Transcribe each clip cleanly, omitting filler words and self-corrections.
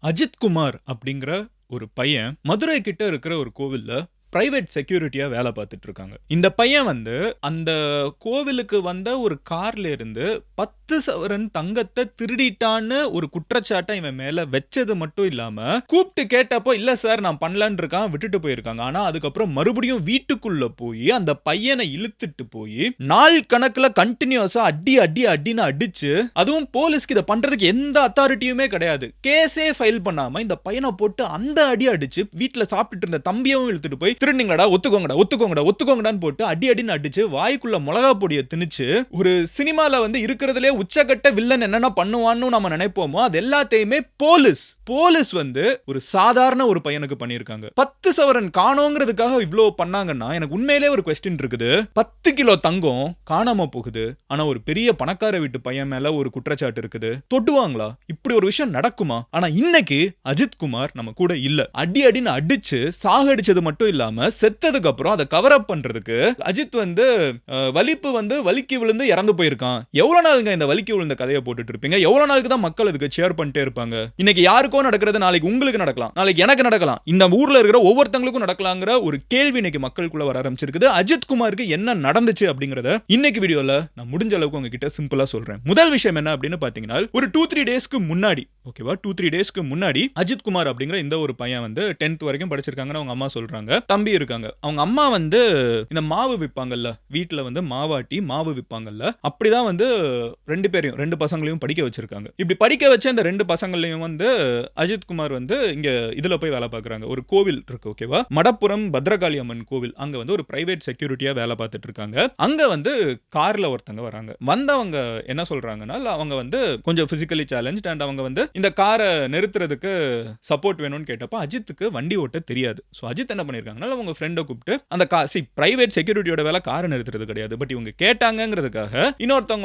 அஜித் குமார் அப்படிங்கிற ஒரு பையன் மதுரை கிட்ட இருக்கிற ஒரு கோவில்ல பிரைவேட் செக்யூரிட்டியா வேலை பார்த்துட்டு இருக்காங்க. இந்த பையன் அந்த கோவிலுக்கு வந்த ஒரு கார்ல இருந்து 10 சவரன் தங்கத்தை திருடிட்டான்னு ஒரு குற்றச்சாட்டை இவன் மேல வச்சது மட்டும் இல்லாம கூப்பிட்டு கேட்டப்போ இல்ல சார் நான் பண்ணலன்னு இருக்கான் விட்டுட்டு போயிருக்காங்க. ஆனா அதுக்கப்புறம் மறுபடியும் வீட்டுக்குள்ள போய் அந்த பையனை இழுத்துட்டு போய் நாள் கணக்குல கண்டினியூஸா அடின்னு அடிச்சு, அதுவும் போலீஸ்க்கு இதை பண்றதுக்கு எந்த அத்தாரிட்டியுமே கிடையாது, கேஸே ஃபைல் பண்ணாம இந்த பையனை போட்டு அந்த அடிச்சு வீட்டுல சாப்பிட்டு இருந்த தம்பியவும் இழுத்துட்டு போய் திருநீங்களா ஒத்துக்கோங்கடான்னு போட்டு அடின்னு அடிச்சு வாய்க்குள்ள மிளகா பொடியை திணிச்சு ஒரு சினிமால இருக்கிறதுலே உச்சகட்ட வில்லன் என்னென்ன பண்ணுவான்னு நம்ம நினைப்போமோ அது எல்லாத்தையுமே போலீஸ் ஒரு சாதாரண ஒரு பையனுக்கு பண்ணியிருக்காங்க. 10 சவரன் காணோங்கிறதுக்காக இவ்வளவு பண்ணாங்கன்னா எனக்கு உண்மையிலே ஒரு கொஸ்டின் இருக்குது. 10 கிலோ தங்கம் காணாம போகுது, ஆனா ஒரு பெரிய பணக்கார வீட்டு பையன் மேல ஒரு குற்றச்சாட்டு இருக்குது. தொட்டுவாங்களா? இப்படி ஒரு விஷயம் நடக்குமா? ஆனா இன்னைக்கு அஜித் குமார் நம்ம கூட இல்ல. அடின்னு அடிச்சு சாகடிச்சது மட்டும் இல்லாம செத்ததுக்கு அப்புறம் அதை கவர் அப் பண்றதுக்கு அஜித் வலிக்கு விழுந்து இறந்து போயிருக்கான். எவ்வளவு நாளுங்க இந்த வலிக்கு விழுந்த கதையை போட்டுட்டு இருப்பீங்க? எவ்வளவு நாளுக்கு தான் மக்கள் அதுக்கு ஷேர் பண்ணிட்டே இருப்பாங்க? இன்னைக்கு யாருக்கோ நடக்கிறது நாளைக்கு உங்களுக்கு நடக்கலாம், நாளைக்கு எனக்கு நடக்கலாம், இந்த ஊர்ல இருக்கிற ஒவ்வொருத்தங்களுக்கும் நடக்கலாங்கிற ஒரு கேள்வி இன்னைக்கு மக்களுக்குள்ள வர ஆரம்பிச்சிருக்குது. அஜித் குமாருக்கு என்ன நடந்துச்சு அப்படிங்கறத இன்னைக்கு வீடியோல நான் முடிஞ்ச அளவுக்கு உங்ககிட்ட சிம்பிளா சொல்றேன். முதல் விஷயம் என்ன அப்படின்னு பாத்தீங்கன்னா, ஒரு 2-3 டேஸ்க்கு முன்னாடி, ஓகேவா, 2-3 டேஸ்க்கு முன்னாடி அஜித் குமார் அப்படிங்கிற இந்த ஒரு பையன் 10th வரைக்கும் படிச்சிருக்காங்கன்னு அவங்க அம்மா சொல்றாங்க. தம்பி இருக்காங்க. அவங்க அம்மா இந்த மாவு விற்பாங்கல்ல, வீட்டுல மாவாட்டி மாவு விற்பாங்கல்ல, அப்படிதான் ரெண்டு பசங்களையும் படிக்க வச்சிருக்காங்க. இப்படி படிக்க வச்ச இந்த 2 பசங்களையும் அஜித் குமார் இங்க இதுல போய் வேலை பார்க்கறாங்க. ஒரு கோவில் இருக்கு, ஓகேவா, மடப்புரம் பத்ரகாளி அம்மன் கோவில். அங்க ஒரு பிரைவேட் செக்யூரிட்டியா வேலை பார்த்துட்டு இருக்காங்க. அங்க கார்ல ஒருத்தங்க வராங்க. வந்தவங்க என்ன சொல்றாங்கன்னா, அவங்க கொஞ்சம் பிசிக்கலி சேலஞ்ச்ட் அண்ட் அவங்க இந்த காரை நிறுத்துறதுக்கு சப்போர்ட் வேணும்னு கேட்டப்ப அஜித்துக்கு வண்டி ஓட்ட தெரியாது. சோ அஜித் என்ன பண்ணிருக்காங்கன்னா, அவங்க ஃப்ரெண்டை கூப்பிட்டு அந்த பிரைவேட் செக்யூரிட்டியோட வேலை காரை நிறுத்துறது கிடையாது, பட் இவங்க கேட்டாங்கிறதுக்காக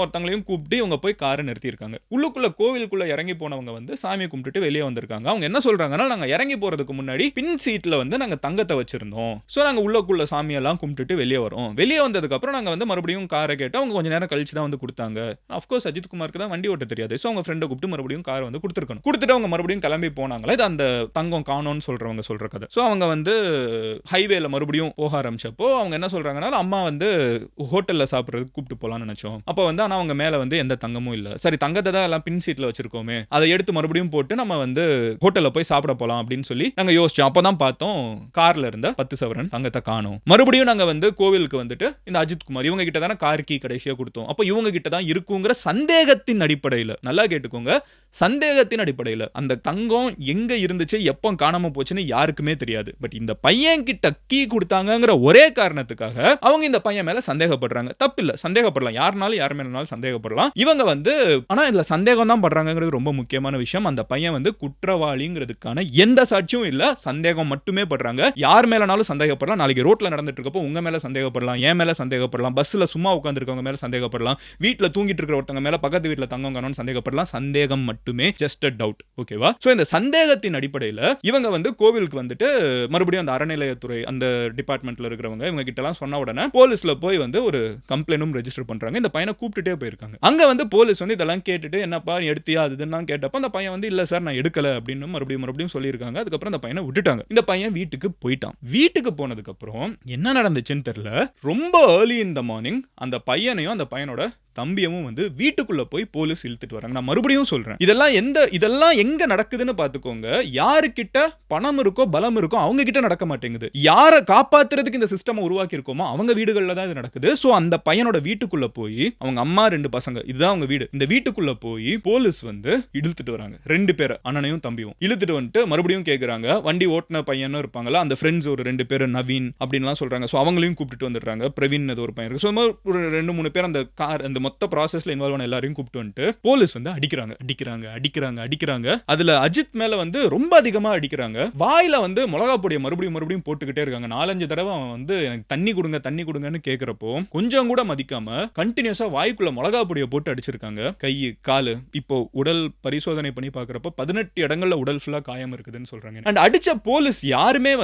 ஒருத்தங்களையும் கூப்பிட்டு இவங்க போய் காரை நிறுத்திருக்காங்க. உள்ளுக்குள்ள கோவிலுக்குள்ள இறங்கி போனவங்க சாமியை கும்பிட்டுட்டு வெளியே வந்திருக்காங்க. அவங்க என்ன சொல்றாங்கன்னா, நாங்க இறங்கி போறதுக்கு முன்னாடி பின் சீட்ல நாங்க தங்கத்தை வச்சிருந்தோம். சோ நாங்க உள்ளுக்குள்ள சாமியெல்லாம் கும்பிட்டுட்டு வெளியே வரோம். வெளியே வந்ததுக்கு அப்புறம் நாங்க மறுபடியும் காரை கேட்டு அவங்க கொஞ்ச நேரம் கழிச்சு தான் கொடுத்தாங்க. ஆஃப்கோர்ஸ் அஜித் குமாருக்கு தான் வண்டி ஓட்ட தெரியாது. சோ அவங்க ஃப்ரெண்டை கூப்பிட்டு மறுபடியும் காரை கொடுத்துருக்கணும். கொடுத்துட்டு அவங்க மறுபடியும் கிளம்பி போனாங்களே, இது அந்த தங்கம் காணோன்னு சொல்றவங்க சொல்ற கதை. சோ அவங்க ஹைவேல மறுபடியும் போக ஆரம்பிச்சப்போ அவங்க என்ன சொல்றாங்கன்னா, அம்மா ஹோட்டல்ல சாப்பிடுறதுக்கு கூப்பிட்டு போலாம்னு நினைச்சோம். அப்ப ஆனா அவங்க மேல எந்த தங்கமும் இல்ல. சரி, தங்கத்தை தான் எல்லாம் பின் சீட்ல வச்சிருக்கோமே, அதை எடுத்து மறுபடியும் போட்டு நம்ம ஹோட்டல்ல போய் சாப்பிட போலாம் அப்படின்னு சொல்லி நாங்க யோசிச்சோம். அப்பதான் பார்த்தோம் கார்ல இருந்த 10 சவரன் தங்கத்தை காணோம். மறுபடியும் நாங்க கோவிலுக்கு இந்த அஜித் குமார் இவங்க கிட்ட தான கார் கீ கடைசியா கொடுத்தோம். அப்ப இவங்க கிட்ட தான் இருக்குங்கிற சந்தேகத்தின் அடிப்படையில், நல்லா கேட்டுக்கோங்க, சந்தேகத்தின் அடிப்படையில் அந்த தங்கம் எங்க இருந்துச்சு, எப்போ காணாம போச்சுன்னு யாருக்குமே தெரியாது. பட் இந்த பையன் கிட்ட கீ கொடுத்தாங்கங்கிற ஒரே காரணத்துக்காக அவங்க இந்த பையன் மேல சந்தேகப்படுறாங்க. தப்பு இல்ல, சந்தேகப்படலாம், யாருனாலும் யார் மேலனாலும் சந்தேகப்படலாம். இவங்க ஆனா இதுல சந்தேகம் தான் படுறாங்கிறது ரொம்ப முக்கியமான விஷயம். அந்த பையன் குற்றவாளிங்கிறதுக்கான எந்த சாட்சியும் இல்ல, சந்தேகம் மட்டுமே படுறாங்க. யார் மேலனாலும் சந்தேகப்படலாம். நாளைக்கு ரோட்ல நடந்துட்டு இருக்கப்போ உங்க மேல சந்தேகப்படலாம், என் மேல சந்தேகப்படலாம், பஸ்ல சும்மா உட்கார்ந்திருக்கவங்க மேல சந்தேகப்படலாம், வீட்ல தூங்கிட்டு இருக்கிற ஒருத்தங்க மேல பக்கத்து வீட்ல தங்கம் காணோம்னு சந்தேகப்படலாம். சந்தேகம் மட்டுமே, ஜஸ்ட் a doubt, ஓகேவா? சோ இந்த சந்தேகத்தின் அடிப்படையில் இவங்க கோவிலுக்கு மறுபடியும் அந்த அறநிலையத்துறை அந்த டிபார்ட்மெண்ட்ல இருக்கிறவங்க இவங்க கிட்ட எல்லாம் சொன்ன உடனே போலீஸ்ல போய் ஒரு கம்ப்ளைண்டும் ரெஜிஸ்டர் பண்றாங்க. இந்த பையனை கூப்பிட்டுட்டே போயிருக்காங்க. அங்க போலீஸ் இதெல்லாம் கேட்டுட்டு என்னப்பா எடுத்தியா அதுதான் கேட்டப்ப அந்த பையன் இல்ல சார் நான் எடுக்கல அப்படின்னு மறுபடியும் சொல்லியிருக்காங்க. அதுக்கப்புறம் அந்த பையனை விட்டுட்டாங்க. இந்த பையன் வீட்டுக்கு போயிட்டான். வீட்டுக்கு போனதுக்கு அப்புறம் என்ன நடந்துச்சுன்னு தெரியல, ரொம்ப ஏர்லி இன் த மார்னிங் அந்த பையனையும் அந்த பையனோட தம்பியவும் வீட்டுக்குள்ள போய் போலீஸ் இழுத்துட்டு வராங்க. நான் மறுபடியும் சொல்றேன், இதெல்லாம் எங்க நடக்குதுன்னு பாத்துக்கோங்க. யாருக்கிட்ட பணம் இருக்கோ பலம் இருக்கோ அவங்க கிட்ட நடக்க மாட்டேங்குது. யாரை காப்பாத்துறதுக்கு இந்த சிஸ்டம் உருவாக்கி இருக்கோமோ அவங்க வீடுகள்ல தான் இது நடக்குது. சோ அந்த பையனோட வீட்டுக்குள்ள போய் அவங்க அம்மா 2 பசங்க, இதுதான் அவங்க வீடு, இந்த வீட்டுக்குள்ள போய் போலீஸ் இழுத்துட்டு வராங்க. 2 பேரை, அண்ணனையும் தம்பியும் இழுத்துட்டு மறுபடியும் கேக்குறாங்க. வண்டி ஓட்டுன பையனும் இருப்பாங்கல்ல, அந்த ஃப்ரெண்ட்ஸ் ஒரு 2 பேர் நவீன் அப்படின்லாம் சொல்றாங்க. சோ அவங்களையும் கூப்பிட்டு வந்துடுறாங்க. பிரவீன் ஒரு பையன் இருக்கு. சோ ஒரு 2-3 பேர் அந்த கார் அந்த மொத்த ப்ராசஸ்ல இன்வால்வ் ஆன எல்லாரையும் கூப்பிட்டு போலீஸ் அடிக்கிறாங்க. அதுல அஜித் மேல ரொம்ப அதிகமா அடிக்கிறாங்க. வாயில மிளகா பொடியை மறுபடியும் போட்டுக்கிட்டே இருக்காங்க. 4-5 தடவை அவன் எனக்கு தண்ணி கொடுங்கன்னு கேக்குறப்போ கொஞ்சம் கூட மதிக்காம கண்டினியூஸா வாய்க்குள்ள மிளகா பொடியை போட்டு அடிச்சிருக்காங்க. கை காலு, இப்போ உடல் பரிசோதனை பண்ணி பாக்குறப்போ 18 இடங்கள்ல உடல் ஃபுல்லா காயம் இருக்குதுன்னு சொல்றாங்க. அண்ட் அடிச்ச போலீஸ் யாருமே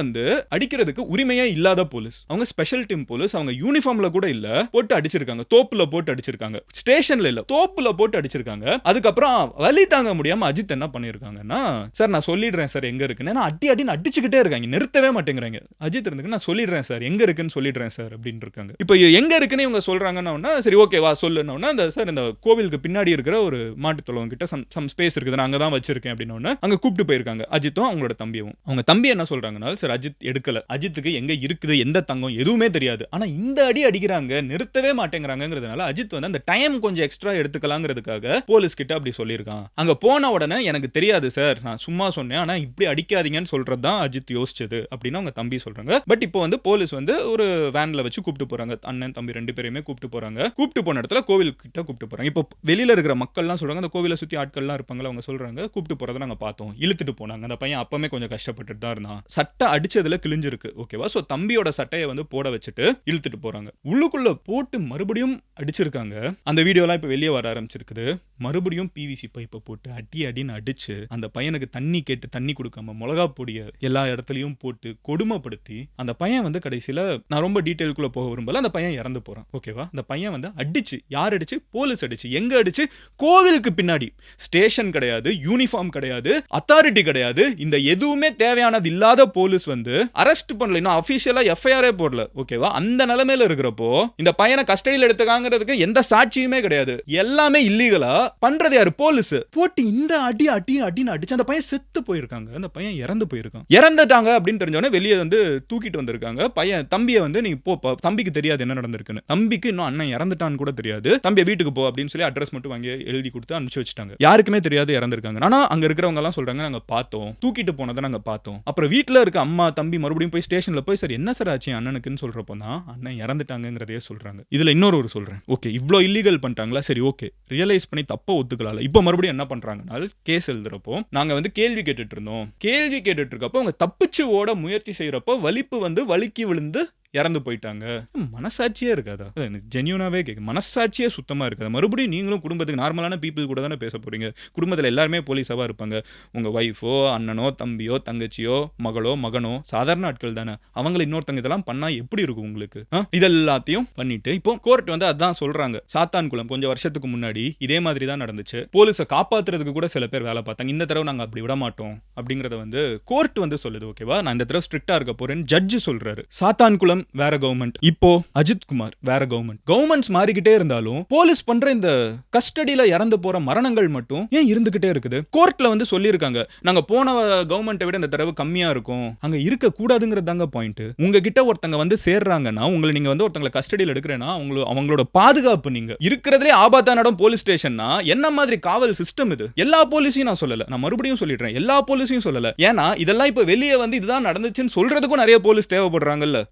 அடிக்கிறதுக்கு உரிமையே இல்லாத போலீஸ். அவங்க ஸ்பெஷல் டீம் போலீஸ், அவங்க யூனிஃபார்ம்ல கூட இல்ல, போட்டு அடிச்சிருக்காங்க, தோப்புல போட்டு அடிச்சிருக்காங்க. அடிச்சிருக்காங்க. ஸ்டேஷன்ல இல்ல, தோப்புல போட்டு அடிச்சிருக்காங்க. அதுக்கப்புறம் வலி தாங்க முடியாம அஜித் என்ன பண்ணிருக்காங்கன்னா, சார் நான் சொல்லிடுறேன் சார் எங்க இருக்குன்னு. நான் அடின்னு அடிச்சுக்கிட்டே இருக்காங்க, நிறுத்தவே மாட்டேங்கிறாங்க. அஜித் இருந்துக்கு நான் சொல்லிடுறேன் சார் எங்க இருக்குன்னு சொல்லிடுறேன் சார் அப்படின்னு இருக்காங்க. இப்போ எங்க இருக்குன்னு இவங்க சொல்றாங்கன்னா, சரி ஓகே வா சொல்லுன்னா, அந்த சார் இந்த கோவிலுக்கு பின்னாடி இருக்கிற ஒரு மாட்டுத்தொழுவம் கிட்ட சம் ஸ்பேஸ் இருக்குது, நான் அங்க தான் வச்சிருக்கேன் அப்படின்னு அங்க கூப்பிட்டு போயிருக்காங்க அஜித்தும் அவங்களோட தம்பியும். அவங்க தம்பி என்ன சொல்றாங்கன்னா, சார் அஜித் எடுக்கல, அஜித்துக்கு எங்க இருக்குது எந்த தங்கம் எதுவுமே தெரியாது, ஆனா இந்த அடி அடிக்கிறாங்க நிறுத்தவே மாட்டேங்கிறாங்கிறதுனால அஜித் வந்து அந்த டைம் கொஞ்சம் எக்ஸ்ட்ரா எடுத்துக்கலாங்கிறதுக்காக போலீஸ் கிட்ட அப்படி சொல்லியிருக்கான். அங்க போன உடனே எனக்கு தெரியாது சார், நான் சும்மா சொன்னேன், ஆனா இப்படி அடிக்காதீங்கன்னு சொல்றது தான் அஜித் யோசிச்சது அப்படின்னு அவங்க தம்பி சொல்றாங்க. பட் இப்போ வந்து போலீஸ் வந்து ஒரு வேன்ல வச்சு கூப்பிட்டு போறாங்க, அண்ணன் தம்பி 2 பேரையுமே கூப்பிட்டு போறாங்க. கூப்பிட்டு போன இடத்துல கோவில் கிட்ட கூப்பிட்டு போறாங்க. இப்போ வெளியில இருக்கிற மக்கள்லாம் சொல்றாங்க, அந்த கோவிலை சுத்தி ஆட்கள்லாம் இருப்பாங்களா, அவங்க சொல்றாங்க கூப்பிட்டு போறதை நாங்க பார்த்தோம், இழுத்துட்டு போனாங்க. அந்த பையன் அப்பமே கொஞ்சம் கஷ்டப்பட்டுட்டு தான் இருந்தான், சட்டை அடிச்சதுல கிழிஞ்சிருக்கு ஓகேவா. சோ தம்பியோட சட்டையை வந்து போட வச்சுட்டு இழுத்துட்டு போறாங்க. உள்ளுக்குள்ள போட்டு மறுபடியும் அடிச்சிருக்காங்க. அந்த வீடியோலாம் இப்ப வெளியே வர ஆரம்பிச்சிருக்குது. மறுபடியும் பிவிசி பைப்பை போட்டு அடின்னு அடிச்சு அந்த பையனுக்கு தண்ணி கேட்டு தண்ணி கொடுக்காம மிளகா பொடியை எல்லா இடத்துலயும் போட்டு கொடுமைப்படுத்தி அந்த பையன் வந்து கடைசியில, நான் ரொம்ப டீடைலுக்குள்ள போக விரும்பல, அந்த பையன் இறந்து போறான் ஓகேவா. அந்த பையன் வந்து அடிச்சு, யார் அடிச்சு, போலீஸ் அடிச்சு, எங்க அடிச்சு, கோவிலுக்கு பின்னாடி. ஸ்டேஷன் கிடையாது, யூனிஃபார்ம் கிடையாது, அத்தாரிட்டி கிடையாது, இந்த எதுவுமே தேவையானது இல்லாத போலீஸ் வந்து அரெஸ்ட் பண்ணல, இன்னும் அபிஷியலா எஃப்ஐஆரே போடல ஓகேவா. அந்த நிலைமையில இருக்கிறப்போ இந்த பையனை கஸ்டடியில் எடுத்துக்காங்கிறதுக்கு எந்த சாட்சியுமே கிடையாது, எல்லாமே இல்லீகலா பண்றது யாரு, போலீஸ். போட்டு இந்த அடின்னு அடிச்சு அந்த பையன் செத்து போயிருக்காங்க, அந்த பையன் இறந்து போயிருக்கான். இறந்துட்டாங்க அப்படின்னு தெரிஞ்சவொடனே வெளியே வந்து தூக்கிட்டு வந்திருக்காங்க. பையன் தம்பியை வந்து நீ போ, தம்பிக்கு தெரியாது என்ன நடந்திருக்குன்னு, தம்பிக்கு இன்னும் அண்ணன் இறந்துட்டான்னு கூட தெரியாது, தம்பியை வீட்டுக்கு போ அப்படின்னு சொல்லி அட்ரஸ் மட்டும் வாங்கி எழுதி கொடுத்து அனுப்பிச்சு வச்சுட்டாங்க. யாருக்குமே தெரியாது இறந்திருக்காங்க. ஆனா அங்க இருக்கிறவங்க எல்லாம் சொல்றாங்க, நாங்க பார்த்தோம், தூக்கிட்டு போனதை நாங்க பார்த்தோம். அப்புறம் வீட்டுல இருக்க அம்மா தம்பி மறுபடியும் போய் ஸ்டேஷன்ல போய் சார் என்ன சார் ஆச்சு அண்ணனுக்குன்னு சொல்றப்போ தான் அண்ணன் இறந்துட்டாங்கிறதையே சொல்றாங்க. இதுல இன்னொரு சொல்றேன், ஓகே இவ்ளோ இல்லீகல் பண்ணிட்டாங்களா, சரி ஓகே ரியலைஸ் பண்ணி தப்ப ஒத்துக்கலாம். இப்போ மறுபடியும் என்ன பண்றாங்கன்னா, கேஸ் எழுதுறப்போ நாங்க வந்து கேள்வி கேட்டுட்டு இருந்தோம், கேள்வி கேட்டுட்டு இருக்கப்போ அவங்க தப்பிச்சு ஓட முயற்சி செய்யறப்போ வலிப்பு வந்து வலிக்கி விழுந்து இறந்து போயிட்டாங்க. மனசாட்சியே இருக்காதா? ஜென்யூனாவே கேட்க மனசாட்சியே சுத்தமா இருக்காது. மறுபடியும் நீங்களும் குடும்பத்துக்கு நார்மலான பீப்புள் கூட தானே பேச போறீங்க. குடும்பத்தில் எல்லாருமே போலீஸாவா இருப்பாங்க. உங்க வைஃபோ அண்ணனோ தம்பியோ தங்கச்சியோ மகளோ மகனோ சாதாரண ஆட்கள் தானே. அவங்களை இன்னொருத்தங்க இதெல்லாம் பண்ணா எப்படி இருக்கும் உங்களுக்கு? இதெல்லாத்தையும் பண்ணிட்டு இப்போ கோர்ட் வந்து அதான் சொல்றாங்க, சாத்தான்குளம் கொஞ்சம் வருஷத்துக்கு முன்னாடி இதே மாதிரி தான் நடந்துச்சு, போலீஸை காப்பாத்துறதுக்கு கூட சில பேர் வேலை பார்த்தாங்க, இந்த தடவை நாங்க அப்படி விட மாட்டோம் அப்படிங்கறத வந்து கோர்ட் வந்து சொல்லுது ஓகேவா. நான் இந்த தடவை ஸ்ட்ரிக்டா இருக்க போறேன்னு ஜட்ஜ் சொல்றாரு. சாத்தான்குளம் வேற கவர்மெண்ட், இப்போ அஜித் குமார் வேற கவர்மெண்ட். கவர்மெண்ட்ஸ் மாறிக்கிட்டே இருந்தாலும் போலீஸ் பண்ற இந்த கஸ்டடியில இறந்து போற மரணங்கள் மட்டும் ஏன் இருந்துகிட்டே இருக்குது? கோர்ட்ல வந்து சொல்லியிருக்காங்க, நாங்க போன கவர்மெண்ட்டை விட இந்த தடவை கம்மியா இருக்கும், அங்க இருக்க கூடாதுங்கிறது தாங்க பாயிண்ட். உங்ககிட்ட ஒருத்தங்க வந்து சேர்றாங்கன்னா, உங்களை நீங்க வந்து ஒருத்தங்களை கஸ்டடியில் எடுக்கிறேன்னா அவங்களோட பாதுகாப்பு, நீங்க இருக்கிறதுலே ஆபத்தான இடம் போலீஸ் ஸ்டேஷன்னா என்ன மாதிரி காவல் சிஸ்டம் இது? எல்லா போலீஸையும் நான் சொல்லல, நான் மறுபடியும் சொல்லிடுறேன், எல்லா போலீஸையும் சொல்லல. ஏன்னா இதெல்லாம் இப்ப வெளியே வந்து இதுதான் நடந்துச்சுன்னு சொல்றதுக்கும் நிறைய போலீஸ் தேவைப்படுறாங்கல்ல.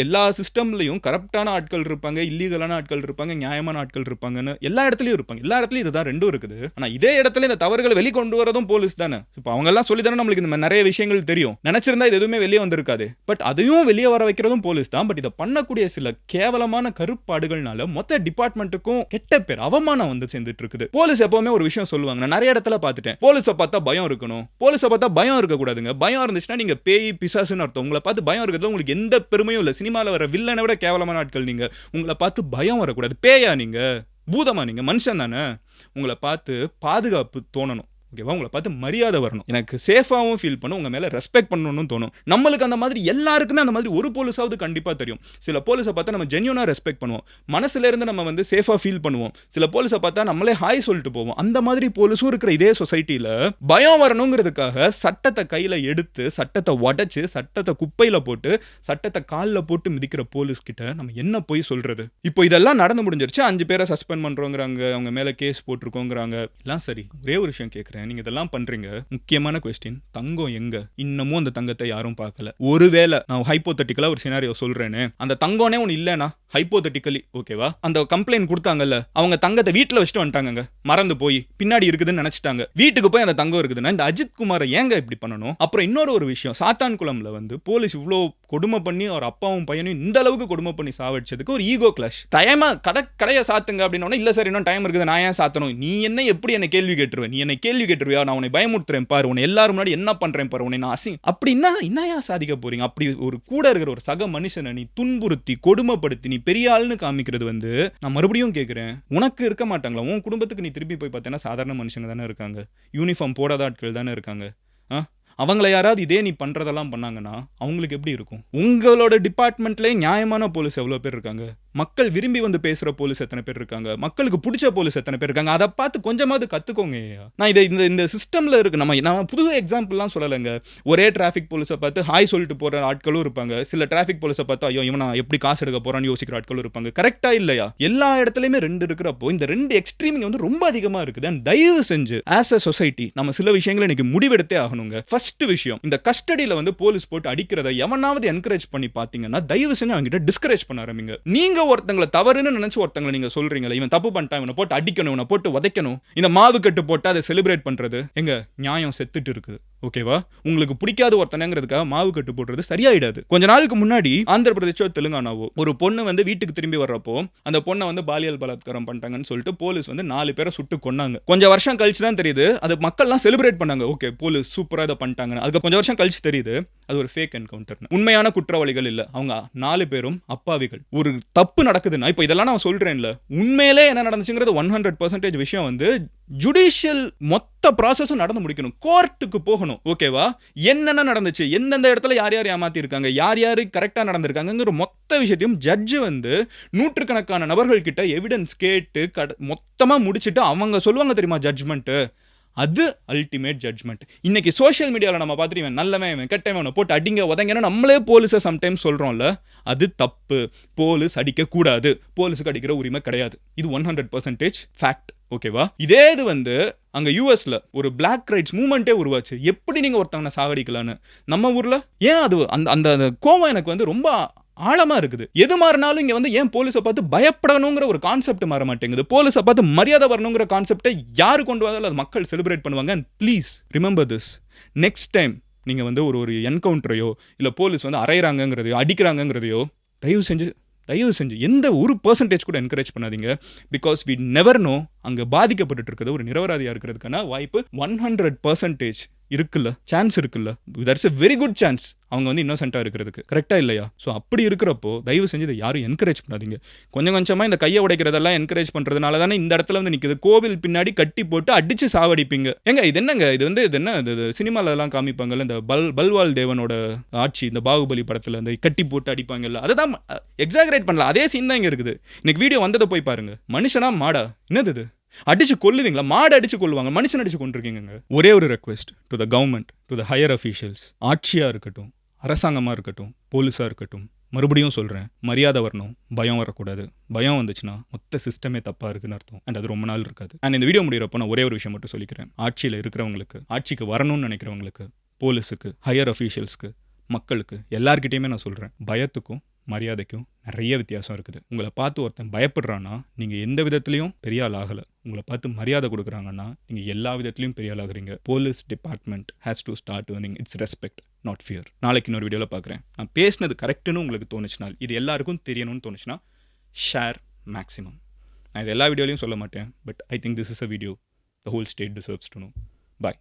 எல்லா சிஸ்டம்லயும் கரப்டான ஆட்கள் இருப்பாங்க, இல்லீகலான ஆட்கள் இருப்பாங்க, நியாயமான ஆட்கள் இருப்பாங்கன்னு எல்லா இடத்துலயும் இருப்பாங்க. எல்லா இடத்துலயும் இதுதான் ரெண்டும் இருக்குது. ஆனா இதே இடத்துல இந்த தவறுகளை வெளிக்கொண்டு வரதும் போலீஸ் தானே. இப்போ அவங்க எல்லாம் சொல்லி தானே நம்மளுக்கு இந்த நிறைய விஷயங்கள் தெரியும். நினைச்சிருந்தா இது எதுவுமே வெளியே வந்திருக்காது. பட் அதையும் வெளியே வர வைக்கிறதும் போலீஸ் தான். பட் இதை பண்ணக்கூடிய சில கேவலமான கருப்பாடுகள்னால மொத்த டிபார்ட்மெண்ட்டுக்கும் கெட்ட பேர், அவமானம் வந்து சேர்ந்துட்டு இருக்குது. போலீஸ் எப்பவுமே ஒரு விஷயம் சொல்லுவாங்க, நான் நிறைய இடத்துல பார்த்துட்டேன், போலீஸை பார்த்தா பயம் இருக்கணும், போலீஸை பார்த்தா பயம் இருக்கக்கூடாதுங்க. பயம் இருந்துச்சுன்னா நீங்க பேய் பிசாசுன்னு அர்த்தம். உங்களை பார்த்து பயம் இருக்கிறது உங்களுக்கு எந்த பெருமையும் இல்லை. சினிமாவில் வர வில்லனை விட கேவலமான ஆட்கள் நீங்க. உங்களை பார்த்து பயம் வரக்கூடாது. பேயா நீங்க, பூதமா நீங்க, மனுஷன் தானே. உங்களை பார்த்து பாதுகாப்பு தோணணும் ஓகேவா. உங்களை பார்த்து மரியாதை வரணும், எனக்கு சேஃபாகவும் ஃபீல் பண்ணும், உங்க மேல ரெஸ்பெக்ட் பண்ணணும்னு தோணும். நம்மளுக்கு அந்த மாதிரி எல்லாருக்குமே அந்த மாதிரி ஒரு போலீஸாவது கண்டிப்பா தெரியும். சில போலீஸை பார்த்தா நம்ம ஜென்யூனா ரெஸ்பெக்ட் பண்ணுவோம், மனசுல இருந்து நம்ம வந்து சேஃபா ஃபீல் பண்ணுவோம். சில போலீஸை பார்த்தா நம்மளே ஹாய் சொல்லிட்டு போவோம். அந்த மாதிரி போலீஸும் இருக்கிற இதே சொசைட்டில பயம் வரணுங்கிறதுக்காக சட்டத்தை கையில எடுத்து சட்டத்தை உடைச்சு சட்டத்தை குப்பையில போட்டு சட்டத்தை காலில் போட்டு மிதிக்கிற போலீஸ் கிட்ட நம்ம என்ன போய் சொல்றது? இப்போ இதெல்லாம் நடந்து முடிஞ்சிருச்சு, 5 பேரை சஸ்பெண்ட் பண்றோங்கிறாங்க, அவங்க மேல கேஸ் போட்டிருக்கோங்கிறாங்க, எல்லாம் சரி. ஒரே ஒரு விஷயம் கேட்கிறேன், நீங்க இதெல்லாம் பண்றீங்க, முக்கியமான क्वेश्चन, தங்கம் எங்க? இன்னமும் அந்த தங்கத்தை யாரும் பார்க்கல. ஒருவேளை நான் ஹைப்போதெட்டிக்கலா ஒரு சினாரியோ சொல்றேனே, அந்த தங்கம்னே ஒன்னு இல்லனா ஹைப்போதெட்டிக்கலி ஓகேவா, அந்த கம்ப்ளைண்ட் கொடுத்தாங்கல்ல, அவங்க தங்கத்தை வீட்டுல வச்சுட்டு வந்துட்டாங்க, மறந்து போய் பின்னாடி இருக்குதுன்னு நினைச்சிட்டாங்க. வீட்டுக்கு போய் அந்த தங்கம் இருக்குதுன்னா இந்த அஜித் குமாரை ஏங்க இப்படி பண்ணணும்? அப்புறம் இன்னொரு ஒரு விஷயம், சாத்தான்குளம்ல வந்து போலீஸ் இவ்வளோ கொடுமை பண்ணி அவர் அப்பாவும் பையனும் இந்த அளவுக்கு கொடுமை பண்ணி சாவடிச்சதுக்கு ஒரு ஈகோ கிளாஷ். கடையை சாத்துங்க அப்படின்னா, இல்ல சார் இன்னும் டைம் இருக்குது, நான் ஏன் சாத்தணும், நீ என்ன எப்படி என்ன கேள்வி கேட்டுருவேன், நீ என்ன கேள்வி கேட்டுருவியா, நான் உன்னை பயமுறுத்துறேன் பாரு, உன்னை எல்லாரும் முன்னாடி என்ன பண்றேன் பாரு, உன்னை நான் அப்படின்னா என்னையா சாதிக்க போறீங்க? அப்படி ஒரு கூட இருக்கிற ஒரு சக மனுஷனை நீ துன்புறுத்தி கொடுமைப்படுத்தி நீ பெரிய ஆள்னு காமிக்கிறது வந்து, நான் மறுபடியும் கேட்கிறேன், உனக்கு இருக்க மாட்டாங்களா? உன் குடும்பத்துக்கு நீ திருப்பி போய் பார்த்தேன்னா சாதாரண மனுஷங்க தானே இருக்காங்க, யூனிஃபார்ம் போடாத ஆட்கள் தானே இருக்காங்க. அவங்கள யாராவது இதே நீ பண்றதெல்லாம் பண்ணாங்கன்னா அவங்களுக்கு எப்படி இருக்கும்? உங்களோட டிபார்ட்மெண்ட்லயே நியாயமான போலீஸ் எவ்வளவு பேர் இருக்காங்க? மக்கள் விரும்பி வந்து பேசுற போலீஸ் எத்தனை பேர் இருக்காங்க? மக்களுக்கு பிடிச்ச போலீஸ் எத்தனை பேர் இருக்காங்க? அதை பார்த்து கொஞ்சமாவது கத்துக்கோங்க. நான் இதை இந்த சிஸ்டம்ல இருக்கு. நான் புது எக்ஸாம்பிள்லாம் சொல்லலைங்க. ஒரே டிராஃபிக் போலீஸை பார்த்து ஹாய் சொல்லிட்டு போற ஆட்களும் இருப்பாங்க. சில டிராஃபிக் போலீஸை பார்த்து ஐயோ இவனா எப்படி காசு எடுக்க போறான்னு யோசிக்கிற ஆட்களும் இருப்பாங்க. கரெக்டா இல்லையா? எல்லா இடத்துலயுமே ரெண்டு இருக்கிறப்போ இந்த ரெண்டு எக்ஸ்ட்ரீம் வந்து ரொம்ப அதிகமா இருக்குது. தயவு செஞ்சு ஆஸ் அ சொசைட்டி நம்ம சில விஷயங்களை இன்னைக்கு முடிவெடுத்தே ஆகணுங்க. ஃபர்ஸ்ட் விஷயம், இந்த கஸ்டடியில வந்து போலீஸ் போட்டு அடிக்கிறத எவனாவது என்கரேஜ் பண்ணி பாத்தீங்கன்னா தயவு செஞ்சு அவங்க கிட்ட டிஸ்கரேஜ் பண்ண ஆரம்பிங்க. நீங்க ஒருத்தங்களை தவறுன்னு நினைச்சு ஒருத்தங்களை நீங்க சொல்றீங்களா, இவன் தப்பு பண்ணிட்டான், இவனை போட்டு அடிக்கணும், இவனை போட்டு உதைக்கணும், இந்த மாவு கட்டு போட்டு அதை செலிப்ரேட் பண்றது எங்க நியாயம் செத்துட்டு இருக்குது. ஓகேவா? உங்களுக்கு பிடிக்காத ஒருத்தனங்கிறதுக்காக மாவு கட்டு போடுறது சரியாயிடாது. கொஞ்ச நாளுக்கு முன்னாடி ஆந்திர பிரதேசோ தெலுங்கானாவோ ஒரு பொண்ணு வந்து வீட்டுக்கு திரும்பி வர்றப்போ அந்த பொண்ணை வந்து பாலியல் பலாத்காரம் பண்ணிட்டாங்கன்னு சொல்லிட்டு போலீஸ் வந்து 4 பேரை சுட்டு கொன்னாங்க. கொஞ்சம் வருஷம் கழிச்சு தான் தெரியுது அது மக்கள்லாம் செலிப்ரேட் பண்ணாங்க. ஓகே போலீஸ் சூப்பரா இதை பண்ணிட்டாங்க. அதுக்கு கொஞ்சம் வருஷம் கழிச்சு தெரியுது அது ஒரு ஃபேக் என்கவுண்டர். உண்மையான குற்றவாளிகள் இல்ல, அவங்க 4 பேரும் அப்பாவிகள். ஒரு தப்பு நடக்குதுன்னா இப்போ இதெல்லாம் நான் சொல்றேன்ல, உண்மையிலே என்ன நடந்துச்சுங்கிறது 100% விஷயம் வந்து ஜுடிஷியல் மொத்த ப்ராசஸும் நடந்து முடிக்கணும். கோர்ட்டுக்கு போகணும். ஓகேவா? என்னென்ன நடந்துச்சு, எந்தெந்த இடத்துல யார் யார் ஏமாத்தி இருக்காங்க, யார் யாரு கரெக்டா நடந்திருக்காங்கிற மொத்த விஷயத்தையும் ஜட்ஜ் வந்து நூற்றுக்கணக்கான நபர்கள் கிட்ட எவிடன்ஸ் கேட்டு மொத்தமா முடிச்சுட்டு அவங்க சொல்லுவாங்க தெரியுமா ஜட்ஜ்மெண்ட். அது அல்டிமேட் ஜட்ஜ்மெண்ட். இன்னைக்கு சோஷியல் மீடியாவில் நம்ம பார்த்துட்டு இவன் நல்லவன் இவன் கெட்டவன் போட்டு அடிங்க உதங்கன்னு நம்மளே போலீஸை சம்டைம்ஸ் சொல்கிறோம்ல, அது தப்பு. போலீஸ் அடிக்கக்கூடாது, போலீஸுக்கு அடிக்கிற உரிமை கிடையாது. இது 100% ஃபேக்ட். ஓகேவா? இதே இது வந்து அங்க யூஎஸ்ல ஒரு பிளாக் ரைட்ஸ் மூவ்மெண்ட்டே உருவாச்சு. எப்படி நீங்க ஒருத்தவனை சாகடிக்கலான்னு. நம்ம ஊர்ல ஏன் அது அந்த கோவம் எனக்கு வந்து ரொம்ப ஆழமா இருக்குது. எது மாறினாலும் இங்க வந்து ஏன் போலீஸை பார்த்து பயப்படணுங்கிற ஒரு கான்செப்ட் மாற மாட்டேங்குது. போலீஸை பார்த்து மரியாதை வரணுங்கிற கான்செப்டை யாரு கொண்டு வந்தாலும் அது மக்கள் செலிப்ரேட் பண்ணுவாங்க. And please remember this, next time நீங்க வந்து ஒரு என்கவுண்டரையோ இல்ல போலீஸ் வந்து அரைகிறாங்கிறதையோ அடிக்கிறாங்கிறதையோ தயவு செஞ்சு எந்த ஒரு பெர்சன்டேஜ் கூட என்கரேஜ் பண்ணாதீங்க. பிகாஸ் வி நெவர் நோ அங்கே பாதிக்கப்பட்டு இருக்கிறது ஒரு நிரபராதியாக இருக்கிறதுக்கான வாய்ப்பு 100% இருக்குல்ல, சான்ஸ் இருக்குல்ல. That's a very good chance அவங்க வந்து இன்னோசென்ட்டாக இருக்கிறதுக்கு. கரெக்டாக இல்லையா? ஸோ அப்படி இருக்கிறப்போ தயவு செஞ்சு இதை யாரும் என்கரேஜ் பண்ணாதீங்க. கொஞ்சம் கொஞ்சமாக இந்த கையை உடைக்கிறதெல்லாம் என்கரேஜ் பண்ணுறதுனால தானே இந்த இடத்துல வந்து நிற்குது. கோவில் பின்னாடி கட்டி போட்டு அடிச்சு சாவடிப்பீங்க. ஏங்க இது என்னங்க, இது என்ன இது சினிமாலெல்லாம் காமிப்பாங்கல்ல, இந்த பல்வால் தேவனோட ஆட்சி, இந்த பாகுபலி படத்தில் இந்த கட்டி போட்டு அடிப்பாங்கல்ல, அதை தான் எக்ஸாகரேட் பண்ணல. அதே சீன் தான் இங்கே இருக்குது. இன்னைக்கு வீடியோ வந்ததை போய் பாருங்க. மனுஷனா மாடா என்னது இது? அடிச்சு கொல்லுவீங்களா? மாடு அடிச்சு கொள்ளுவாங்க, மனுஷன் அடிச்சு கொண்டிருக்கீங்க. ஒரே ஒரு request to the government, to the higher officials, ஆட்சியாக இருக்கட்டும், அரசாங்கமாக இருக்கட்டும், போலீஸாக இருக்கட்டும், மறுபடியும் சொல்கிறேன், மரியாதை வரணும், பயம் வரக்கூடாது. பயம் வந்துச்சுன்னா மொத்த சிஸ்டமே தப்பாக இருக்குன்னு அர்த்தம். அண்ட் அது ரொம்ப நாள் இருக்காது. அண்ட் இந்த வீடியோ முடிகிறப்போ நான் ஒரே ஒரு விஷயம் மட்டும் சொல்லிக்கிறேன். ஆட்சியில் இருக்கிறவங்களுக்கு, ஆட்சிக்கு வரணும்னு நினைக்கிறவங்களுக்கு, போலீஸுக்கு, ஹையர் அஃபீஷியல்ஸ்க்கு, மக்களுக்கு எல்லார்கிட்டையுமே நான் சொல்கிறேன், பயத்துக்கும் மரியாதைக்கும் நிறைய வித்தியாசம் இருக்குது. உங்களை பார்த்து ஒருத்தன் பயப்படுறான்னா நீங்கள் எந்த விதத்துலையும் பெரிய ஆள் ஆகலை. உங்களை பார்த்து மரியாதை கொடுக்குறாங்கன்னா நீங்கள் எல்லா விதத்துலையும் பெரிய ஆள் ஆகுறீங்க. Police department has to start earning its respect, not fear. நாளைக்கு இன்னொரு வீடியோவில் பார்க்குறேன். நான் பேசினது கரெக்டுன்னு உங்களுக்கு தோணுச்சுனா, இது எல்லாருக்கும் தெரியணும்னு தோணுச்சுன்னா ஷேர் மேக்ஸிமம். நான் இது எல்லா வீடியோலையும் சொல்ல மாட்டேன், but I think this is a video the whole state deserves to know. Bye.